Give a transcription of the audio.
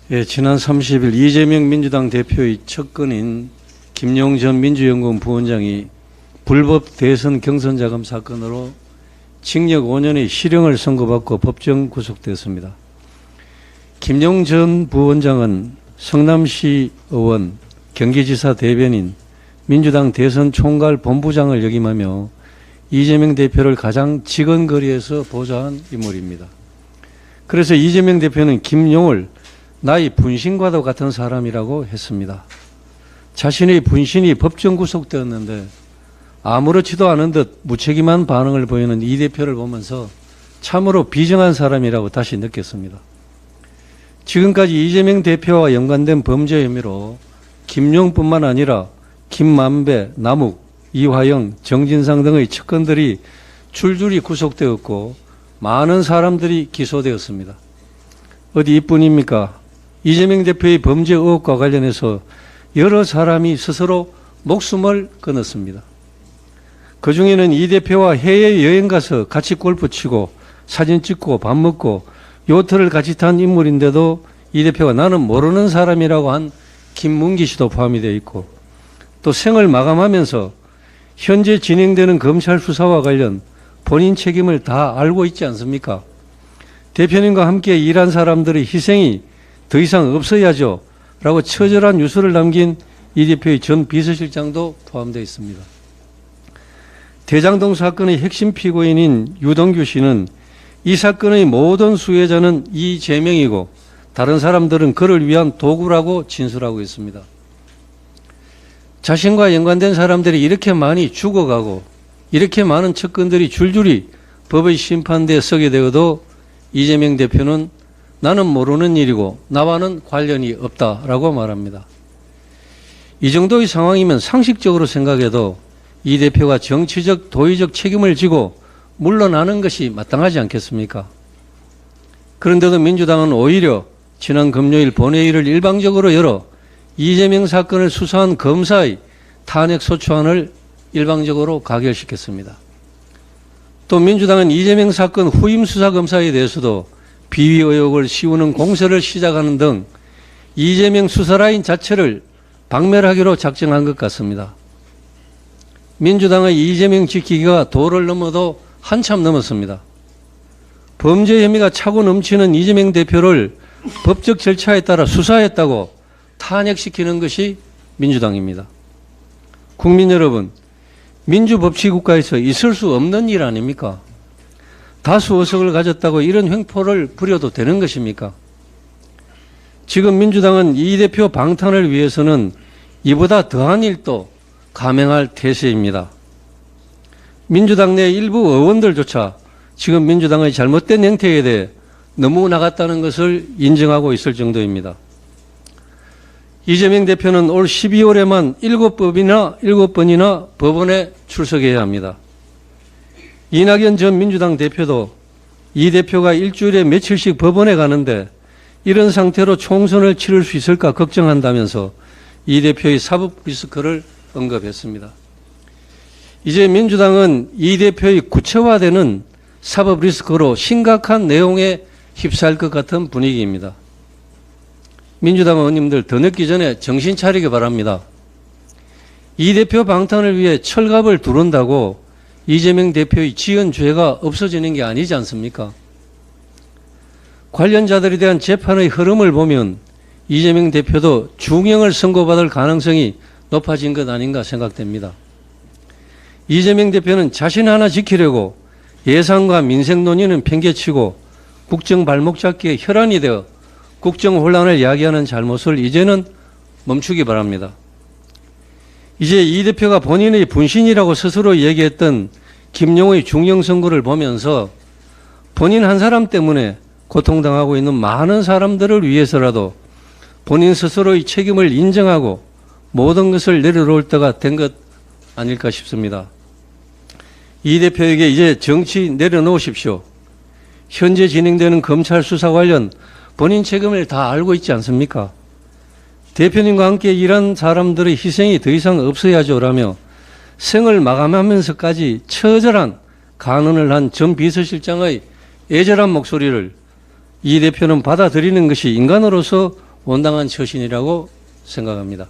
예, 지난 30일 이재명 민주당 대표의 측근인 김용 전 민주연구원 부원장이 불법 대선 경선 자금 사건으로 징역 5년의 실형을 선고받고 법정 구속되었습니다. 김용 전 부원장은 성남시 의원, 경기지사 대변인, 민주당 대선 총괄 본부장을 역임하며 이재명 대표를 가장 직언거리에서 보좌한 인물입니다. 그래서 이재명 대표는 김용을 나의 분신과도 같은 사람이라고 했습니다. 자신의 분신이 법정 구속되었는데 아무렇지도 않은 듯 무책임한 반응을 보이는 이 대표를 보면서 참으로 비정한 사람이라고 다시 느꼈습니다. 지금까지 이재명 대표와 연관된 범죄 혐의로 김용뿐만 아니라 김만배, 남욱, 이화영, 정진상 등의 측근들이 줄줄이 구속되었고 많은 사람들이 기소되었습니다. 어디 이뿐입니까? 이재명 대표의 범죄 의혹과 관련해서 여러 사람이 스스로 목숨을 끊었습니다. 그중에는 이 대표와 해외여행 가서 같이 골프 치고 사진 찍고 밥 먹고 요트를 같이 탄 인물인데도 이 대표가 나는 모르는 사람이라고 한 김문기 씨도 포함이 되어 있고, 또 생을 마감하면서 현재 진행되는 검찰 수사와 관련 본인 책임을 다 알고 있지 않습니까? 대표님과 함께 일한 사람들의 희생이 더 이상 없어야죠 라고 처절한 유서를 남긴 이 대표의 전 비서실장도 포함되어 있습니다. 대장동 사건의 핵심 피고인인 유동규 씨는 이 사건의 모든 수혜자는 이재명이고 다른 사람들은 그를 위한 도구라고 진술하고 있습니다. 자신과 연관된 사람들이 이렇게 많이 죽어가고 이렇게 많은 측근들이 줄줄이 법의 심판대에 서게 되어도 이재명 대표는 나는 모르는 일이고 나와는 관련이 없다라고 말합니다. 이 정도의 상황이면 상식적으로 생각해도 이 대표가 정치적 도의적 책임을 지고 물러나는 것이 마땅하지 않겠습니까? 그런데도 민주당은 오히려 지난 금요일 본회의를 일방적으로 열어 이재명 사건을 수사한 검사의 탄핵 소추안을 일방적으로 가결시켰습니다. 또 민주당은 이재명 사건 후임 수사검사에 대해서도 비위 의혹을 씌우는 공세를 시작하는 등 이재명 수사라인 자체를 박멸하기로 작정한 것 같습니다. 민주당의 이재명 지키기가 도를 넘어도 한참 넘었습니다. 범죄 혐의가 차고 넘치는 이재명 대표를 법적 절차에 따라 수사했다고 탄핵시키는 것이 민주당입니다. 국민 여러분, 민주법치국가에서 있을 수 없는 일 아닙니까? 다수 의석을 가졌다고 이런 횡포를 부려도 되는 것입니까? 지금 민주당은 이 대표 방탄을 위해서는 이보다 더한 일도 감행할 태세입니다. 민주당 내 일부 의원들조차 지금 민주당의 잘못된 행태에 대해 너무 나갔다는 것을 인정하고 있을 정도입니다. 이재명 대표는 올 12월에만 7번이나 법원에 출석해야 합니다. 이낙연 전 민주당 대표도 이 대표가 일주일에 며칠씩 법원에 가는데 이런 상태로 총선을 치를 수 있을까 걱정한다면서 이 대표의 사법 리스크를 언급했습니다. 이제 민주당은 이 대표의 구체화되는 사법 리스크로 심각한 내용에 휩싸일 것 같은 분위기입니다. 민주당 의원님들 더 늦기 전에 정신 차리기 바랍니다. 이 대표 방탄을 위해 철갑을 두른다고 이재명 대표의 지은 죄가 없어지는 게 아니지 않습니까? 관련자들에 대한 재판의 흐름을 보면 이재명 대표도 중형을 선고받을 가능성이 높아진 것 아닌가 생각됩니다. 이재명 대표는 자신 하나 지키려고 예산과 민생 논의는 팽개치고 국정 발목 잡기에 혈안이 되어 국정 혼란을 야기하는 잘못을 이제는 멈추기 바랍니다. 이제 이 대표가 본인의 분신이라고 스스로 얘기했던 김용의 중형 선고를 보면서 본인 한 사람 때문에 고통당하고 있는 많은 사람들을 위해서라도 본인 스스로의 책임을 인정하고 모든 것을 내려놓을 때가 된 것 아닐까 싶습니다. 이 대표에게 이제 정치 내려놓으십시오. 현재 진행되는 검찰 수사 관련 본인 책임을 다 알고 있지 않습니까? 대표님과 함께 일한 사람들의 희생이 더 이상 없어야죠라며 생을 마감하면서까지 처절한 간언을 한 전 비서실장의 애절한 목소리를 이 대표는 받아들이는 것이 인간으로서 온당한 처신이라고 생각합니다.